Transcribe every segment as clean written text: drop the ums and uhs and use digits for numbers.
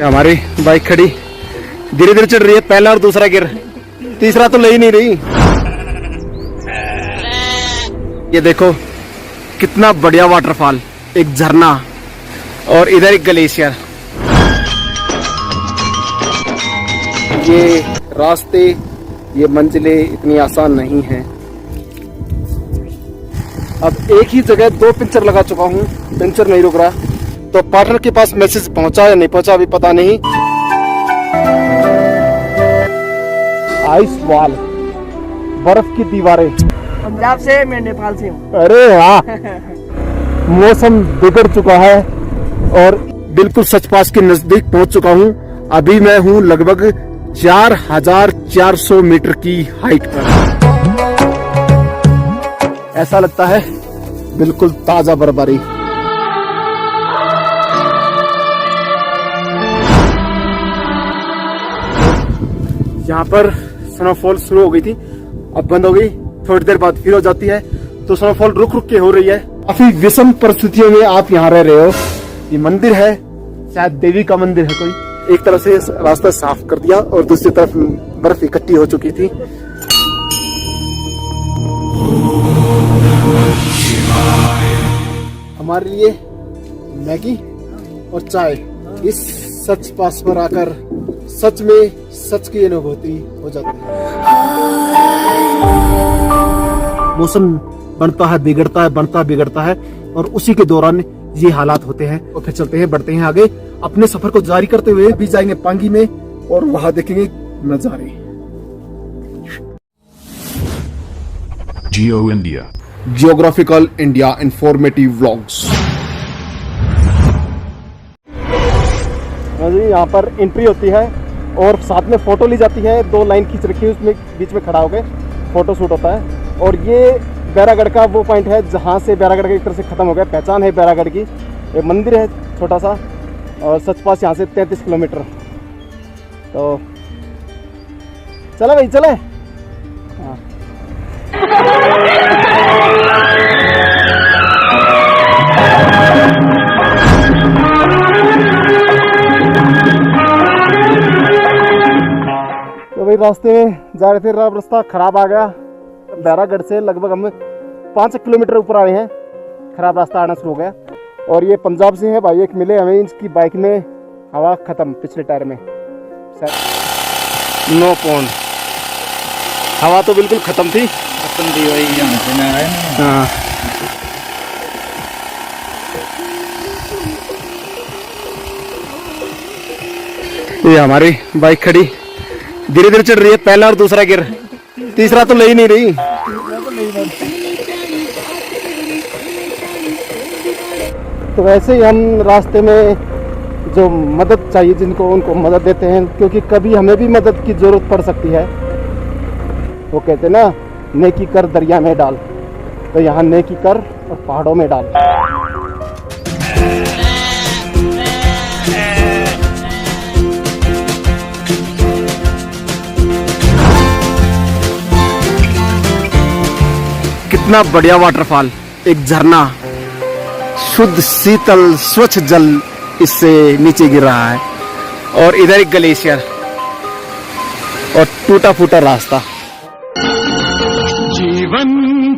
हमारी बाइक खड़ी धीरे धीरे चढ़ रही है। पहला और दूसरा गियर, तीसरा तो ले ही नहीं रही। ये देखो कितना बढ़िया वाटरफॉल, एक झरना और इधर एक ग्लेशियर। ये रास्ते, ये मंजिलें इतनी आसान नहीं हैं। अब एक ही जगह 2 पंचर लगा चुका हूँ, पंचर नहीं रुक रहा। तो पार्टनर के पास मैसेज पहुंचा या नहीं पहुंचा अभी पता नहीं। आइस वॉल, बर्फ की दीवारें। पंजाब से, मैं नेपाल से हूँ। अरे वाह। मौसम बिगड़ चुका है और बिल्कुल सच पास के नजदीक पहुंच चुका हूँ। अभी मैं हूँ लगभग 4400 मीटर की हाइट पर। ऐसा लगता है बिल्कुल ताजा बर्फबारी। यहाँ पर स्नोफॉल शुरू हो गई थी, अब बंद हो गई, थोड़ी देर बाद फिर हो जाती है। तो स्नोफॉल रुक रुक के हो रही है। काफी विषम परिस्थितियों में आप यहाँ रह रहे हो। ये मंदिर है, शायद देवी का मंदिर है कोई। एक तरफ से रास्ता साफ कर दिया और दूसरी तरफ बर्फ इकट्ठी हो चुकी थी। हमारे लिए मैगी और चाय इस सच पास पर आकर सच में सच की अनुभूति हो जाती है। मौसम बनता है बिगड़ता है, बनता बिगड़ता है और उसी के दौरान ये हालात होते हैं। और फिर चलते हैं, बढ़ते हैं आगे अपने सफर को जारी करते हुए। भी जाएंगे पांगी में और वहां देखेंगे नजारे। Geo India, geographical India informative vlogs. यहाँ पर एंट्री होती है और साथ में फोटो ली जाती है। 2 लाइन खींच रखी है, उसमें बीच में खड़ा होकर फोटो शूट होता है। और ये बैरागढ़ का वो पॉइंट है जहाँ से बैरागढ़ का एक तरह से खत्म हो गया। पहचान है बैरागढ़ की, एक मंदिर है छोटा सा और सच पास यहाँ से 33 किलोमीटर। तो चले भाई चले। हाँ। तो भाई रास्ते में जा रहे थे, रास्ता खराब आ गया। बैरागढ़ से लगभग हम 5 किलोमीटर ऊपर आए हैं, खराब रास्ता आना शुरू हो गया। और ये पंजाब से है भाई, एक मिले हमें, इसकी बाइक में हवा खत्म, पिछले टायर में नो पॉइंट, हवा तो बिल्कुल खत्म थी। हाँ। ये हमारी बाइक खड़ी धीरे धीरे चढ़ रही है। पहला और दूसरा गियर, तीसरा तो ले ही नहीं रही। तो वैसे ही हम रास्ते में जो मदद चाहिए जिनको, उनको मदद देते हैं, क्योंकि कभी हमें भी मदद की जरूरत पड़ सकती है। वो कहते हैं ना, नेकी कर दरिया में डाल। तो यहाँ नेकी कर और पहाड़ों में डाल। कितना बढ़िया वाटरफॉल, एक झरना, शुद्ध शीतल स्वच्छ जल इससे नीचे गिर रहा है। और इधर एक ग्लेशियर और टूटा फूटा रास्ता। जीवन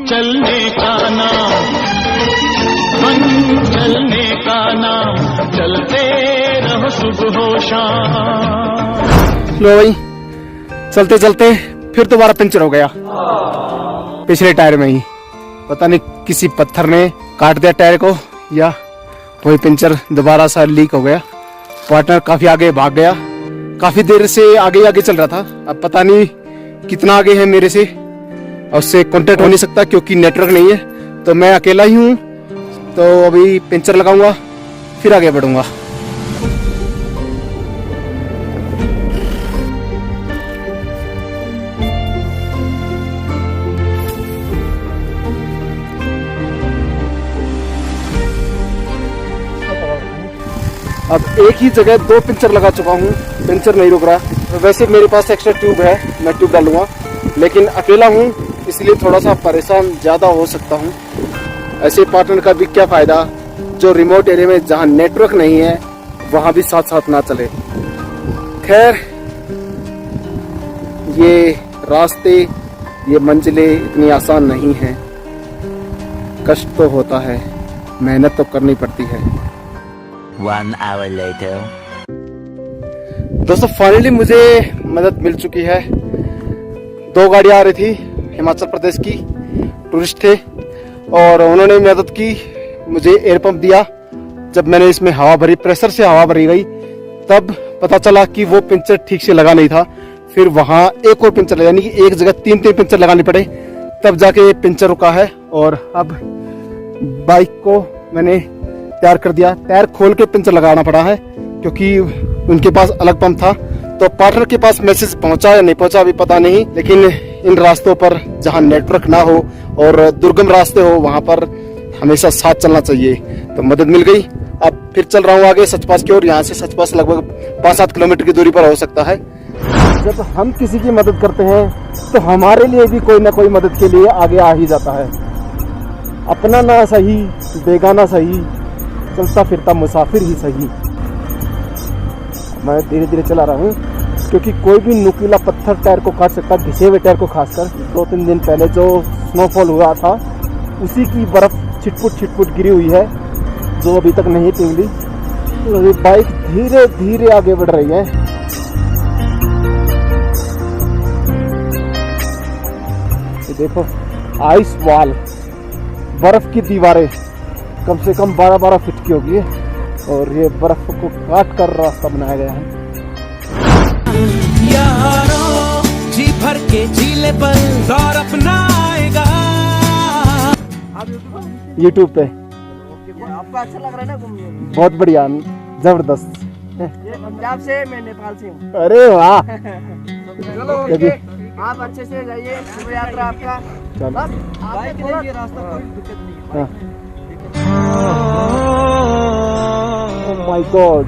चलने का नाम, मन चलने का नाम, चलते रहो सुबह हो शाम। लो भाई, चलते चलते फिर दोबारा पंचर हो गया पिछले टायर में ही। पता नहीं किसी पत्थर ने काट दिया टायर को या वही पंचर दोबारा सा लीक हो गया। पार्टनर काफी आगे भाग गया, काफी देर से आगे आगे चल रहा था। अब पता नहीं कितना आगे है मेरे से, और उससे कांटेक्ट हो नहीं सकता क्योंकि नेटवर्क नहीं है। तो मैं अकेला ही हूँ। तो अभी पंचर लगाऊंगा फिर आगे बढ़ूंगा। अब एक ही जगह 2 पंचर लगा चुका हूँ, पंचर नहीं रुक रहा। वैसे मेरे पास एक्स्ट्रा ट्यूब है, मैं ट्यूब डालूंगा, लेकिन अकेला हूँ इसलिए थोड़ा सा परेशान ज़्यादा हो सकता हूँ। ऐसे पार्टनर का भी क्या फ़ायदा जो रिमोट एरिया में जहाँ नेटवर्क नहीं है वहाँ भी साथ साथ ना चले। खैर ये रास्ते, ये मंजिलें इतनी आसान नहीं हैं। कष्ट तो होता है, मेहनत तो करनी पड़ती है। 1 hour later. दोस्तों फाइनली मुझे मदद मिल चुकी है। 2 गाड़ियां आ रही थी हिमाचल प्रदेश की, टूरिस्ट थे और उन्होंने मदद की, मुझे एयर पंप दिया। जब मैंने इसमें हवा भरी, प्रेशर से हवा भरी गई, तब पता चला कि वो पिंचर ठीक से लगा नहीं था। फिर वहां एक और पिंचर, यानी कि एक जगह 3 पिंचर लगाने पड़े, तब जाके ये पिंचर रुका है। और अब बाइक को मैंने तैयार कर दिया। टायर खोल के पिंचर लगाना पड़ा है क्योंकि उनके पास अलग पंप था। तो पार्टनर के पास मैसेज पहुंचा या नहीं पहुंचा अभी पता नहीं, लेकिन इन रास्तों पर जहां नेटवर्क ना हो और दुर्गम रास्ते हो, वहां पर हमेशा साथ चलना चाहिए। तो मदद मिल गई। अब फिर चल रहा हूँ आगे सचपास की ओर। यहाँ से सचपास लगभग 5-7 किलोमीटर की दूरी पर हो सकता है। जब हम किसी की मदद करते हैं तो हमारे लिए भी कोई ना कोई मदद के लिए आगे आ ही जाता है। अपना ना सही, बेगाना सही, चलता फिरता मुसाफिर ही सही। मैं धीरे धीरे चला रहा हूँ क्योंकि कोई भी नुकीला पत्थर टायर को काट सकता, घिसे हुए टायर को खासकर। 2-3 दिन पहले जो स्नोफॉल हुआ था उसी की बर्फ छिटपुट गिरी हुई है जो अभी तक नहीं पिघली। तो बाइक धीरे धीरे आगे बढ़ रही है। ये देखो आइस वॉल, बर्फ की दीवारें कम से कम 12-12 फीट की होगी और ये बर्फ को काट कर रास्ता बनाया गया है। यारों जी भर के झीले पर दौर अपना आएगा। यूट्यूब पे आपको अच्छा लग रहा है ना घूमने में? बहुत बढ़िया, जबरदस्त। ये पंजाब से, मैं नेपाल से हूँ। अरे वाह, चलो कभी- आप अच्छे से जाइए, शुभ यात्रा आपका। चलो। बस आपने थोड़ा रास्ता कोई दिक्कत नहीं है। हाँ। ओह माय गॉड,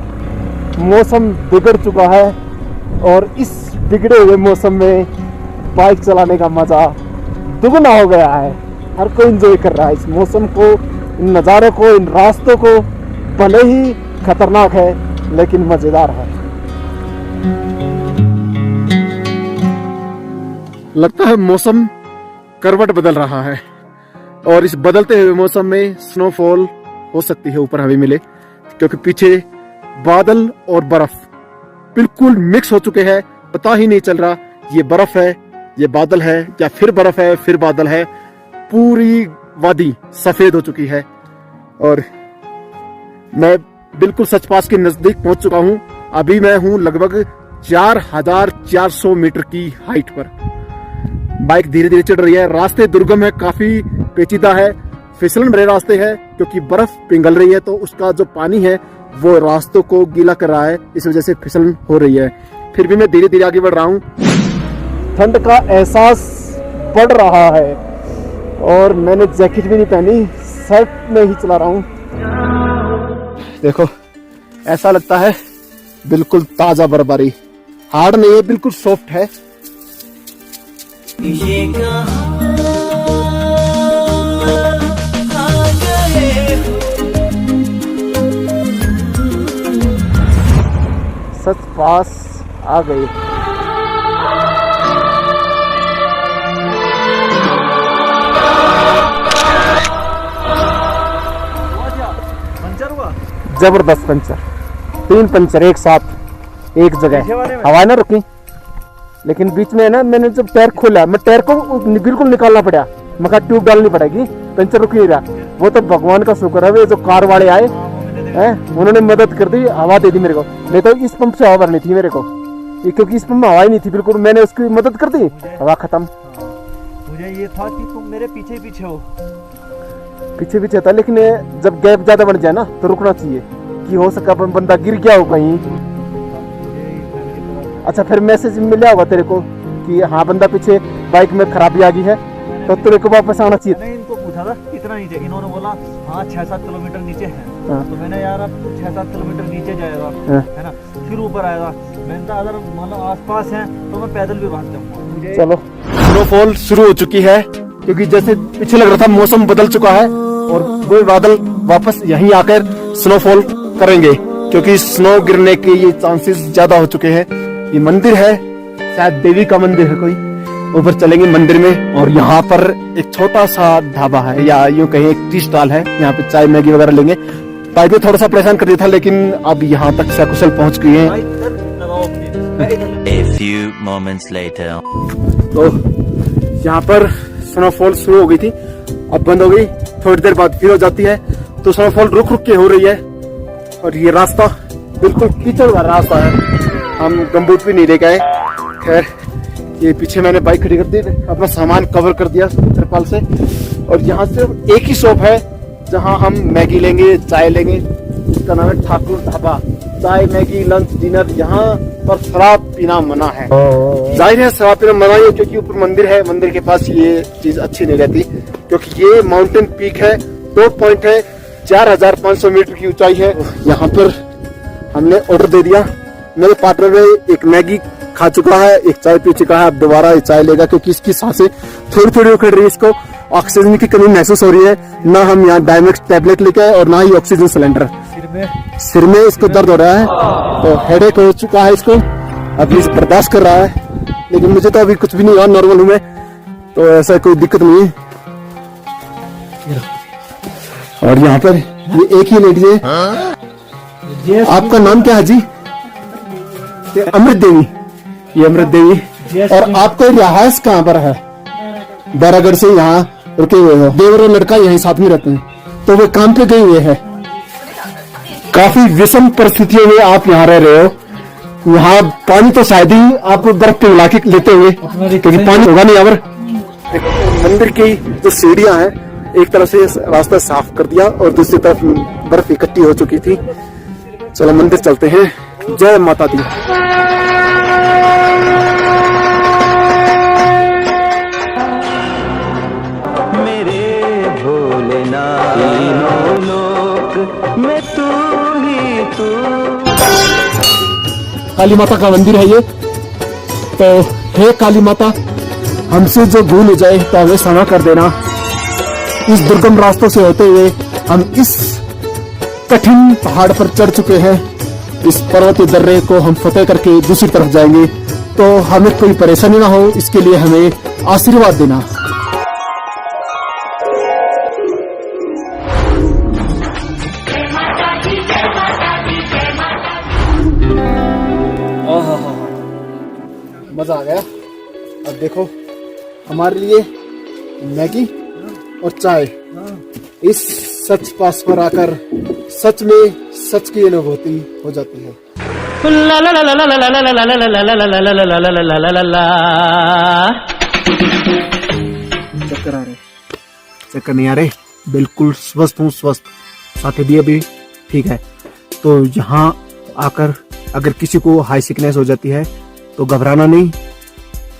मौसम बिगड़ चुका है और इस बिगड़े हुए मौसम में बाइक चलाने का मजा दुगना हो गया है। हर कोई एंजॉय कर रहा है इस मौसम को, इन नज़ारों को, इन रास्तों को। भले ही खतरनाक है लेकिन मजेदार है। लगता है मौसम करवट बदल रहा है और इस बदलते हुए मौसम में स्नोफॉल हो सकती है ऊपर हमें मिले, क्योंकि पीछे बादल और बर्फ बिल्कुल मिक्स हो चुके हैं। पता ही नहीं चल रहा ये बर्फ है, ये बादल है, या फिर बर्फ है फिर बादल है। पूरी वादी सफेद हो चुकी है और मैं बिल्कुल सचपास के नजदीक पहुंच चुका हूं। अभी मैं हूं लगभग 4400 मीटर की हाइट पर। बाइक धीरे धीरे चढ़ रही है। रास्ते दुर्गम है, काफी पेचीदा है, फिसलन भरे रास्ते हैं क्योंकि बर्फ पिघल रही है तो उसका जो पानी है वो रास्तों को गीला कर रहा है, इस वजह से फिसलन हो रही है। फिर भी मैं धीरे धीरे आगे बढ़ रहा हूँ। ठंड का एहसास बढ़ रहा है और मैंने जैकेट भी नहीं पहनी, शर्ट में ही चला रहा हूँ। देखो ऐसा लगता है बिल्कुल ताजा बर्फबारी, हार्ड नहीं है, बिल्कुल सॉफ्ट है। ये कहाँ आ गए हो? सच पास आ गई। पंचर हुआ? जबरदस्त पंचर, 3 पंचर एक साथ एक जगह, हवा ना रुकी। लेकिन बीच में ना मैंने जब टायर खोला, मैं टायर को बिल्कुल निकालना पड़ा, मगर ट्यूब डालनी पड़ेगी, पंचर रुक नहीं रहा। वो तो भगवान का शुक्र है, वे जो कार वाले आए हैं उन्होंने मदद कर दी, हवा दे दी मेरे को। नहीं तो इस पंप से हवा भरनी थी मेरे को, क्योंकि इस पंप में हवा ही नहीं थी बिल्कुल। मैंने उसकी मदद कर दी, हवा खत्म। मुझे ये था कि तुम मेरे पीछे पीछे हो। पीछे पीछे था, लेकिन जब गैप ज्यादा बढ़ जाए ना तो रुकना चाहिए कि हो सका बंदा गिर गया हो कहीं। अच्छा फिर मैसेज मिला होगा तेरे को कि हाँ बंदा पीछे बाइक में खराबी आ गई है, तो तेरे को वापस आना चाहिए। मैंने इनको पूछा था कितना नीचे, इन्होंने बोला हाँ 6-7 किलोमीटर नीचे है। हाँ। तो मैंने यार अब 6-7 किलोमीटर नीचे जाएगा हाँ। है ना, फिर ऊपर आएगा। मैंने कहा अगर मतलब आसपास है तो मैं पैदल भी भाग जाऊंगा। चलो स्नोफॉल शुरू हो चुकी है क्योंकि जैसे पीछे लग रहा था मौसम बदल चुका है और वो बादल वापस यहीं आकर स्नोफॉल करेंगे क्योंकि स्नो गिरने के ये चांसेस ज्यादा हो चुके हैं। ये मंदिर है, शायद देवी का मंदिर है कोई। ऊपर चलेंगे मंदिर में, और यहाँ पर एक छोटा सा ढाबा है, या यूं कहीं एक टी स्टॉल है। यहाँ पे चाय मैगी वगैरह लेंगे। बाइक में थोड़ा सा परेशान कर दिया था, लेकिन अब यहाँ तक सकुशल पहुंच गए हैं। भाई इधर लगाओ अपनी। A few moments later. तो यहाँ पर स्नोफॉल शुरू हो गई थी, अब बंद हो गई। थोड़ी देर बाद फिर हो जाती है। तो स्नोफॉल रुक रुक के हो रही है, और ये रास्ता बिल्कुल कीचड़ वाला रास्ता है। हम गमबूट भी नहीं ले गए। खैर, ये पीछे मैंने बाइक खड़ी कर दी, अपना सामान कवर कर दिया तिरपाल से। और यहाँ सिर्फ एक ही शॉप है जहाँ हम मैगी लेंगे, चाय लेंगे। इसका नाम है ठाकुर ढाबा। चाय, मैगी, लंच, डिनर। यहाँ पर शराब पीना मना है। जाहिर है शराब पीना मना है, क्योंकि ऊपर मंदिर है। मंदिर के पास ये चीज अच्छी नहीं रहती, क्योंकि ये माउंटेन पीक है, टॉप पॉइंट है, 4500 मीटर की ऊंचाई है। यहाँ पर हमने ऑर्डर दे दिया। मेरे पार्टनर ने एक मैगी खा चुका है, एक चाय पी चुका है, अब दोबारा ये चाय लेगा, क्योंकि इसकी सांसें थोड़ी थोड़ी उखड़ रही है। इसको ऑक्सीजन की कमी महसूस हो रही है। ना हम यहाँ डायमेक्स टैबलेट लेके आए, और ना ही ऑक्सीजन सिलेंडर। सिर में इसको दर्द हो रहा है, तो हेडेक हो चुका है इसको। अभी इसे बर्दाश्त कर रहा है, लेकिन मुझे तो अभी कुछ भी नहीं हुआ, नॉर्मल हूं मैं, तो ऐसा कोई दिक्कत नहीं है। और यहाँ पर ये एक ही लेडी है। आपका नाम क्या है जी? अमृत देवी। ये अमृत देवी। और आपका रिहायश कहाँ पर है? बैरागढ़ से यहाँ रुके हुए हो। देवर और लड़का यहीं साथ में रहते हैं, तो वे काम पे गए हुए हैं। काफी विषम परिस्थितियों में आप यहाँ रह रहे हो। यहाँ पानी तो शायद ही आप बर्फ पिघला के लेते हुए, क्योंकि पानी होगा नहीं यहाँ पर। मंदिर की जो सीढ़ियां हैं, एक तरफ से रास्ता साफ कर दिया, और दूसरी तरफ बर्फ इकट्ठी हो चुकी थी। चलो मंदिर चलते हैं। जय माता दी। मेरे भोलेनाथ, तीनों लोक में तू ही तू। काली माता का मंदिर है ये। तो हे काली माता, हमसे जो भूल हो जाए तो हमें क्षमा कर देना। इस दुर्गम रास्तों से होते हुए हम इस कठिन पहाड़ पर चढ़ चुके हैं। इस पर्वतीय दर्रे को हम फतेह करके दूसरी तरफ जाएंगे, तो हमें कोई परेशानी ना हो, इसके लिए हमें आशीर्वाद देना। मजा आ गया। अब देखो, हमारे लिए मैगी और चाय। इस सच पास पर आकर सच में सच की अनुभूति हो जाती है। चक्कर आ रहे? चक्कर नहीं आ रहे, बिल्कुल स्वस्थ हूँ, स्वस्थ। साथ भी अभी ठीक है। तो यहाँ आकर अगर किसी को हाई सिकनेस हो जाती है तो घबराना नहीं,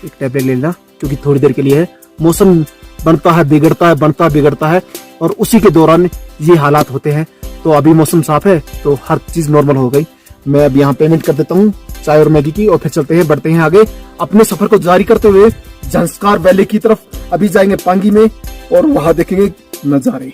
एक टैबलेट ले लेना, क्योंकि थोड़ी देर के लिए है। मौसम बनता है बिगड़ता है, बनता बिगड़ता है, और उसी के दौरान ये हालात होते हैं। तो अभी मौसम साफ है, तो हर चीज नॉर्मल हो गई। मैं अब यहाँ पेमेंट कर देता हूँ चाय और मैगी की, और फिर चलते हैं, बढ़ते हैं आगे अपने सफर को जारी करते हुए। झंस्कार वैली की तरफ अभी जाएंगे पांगी में, और वहां देखेंगे नजारे।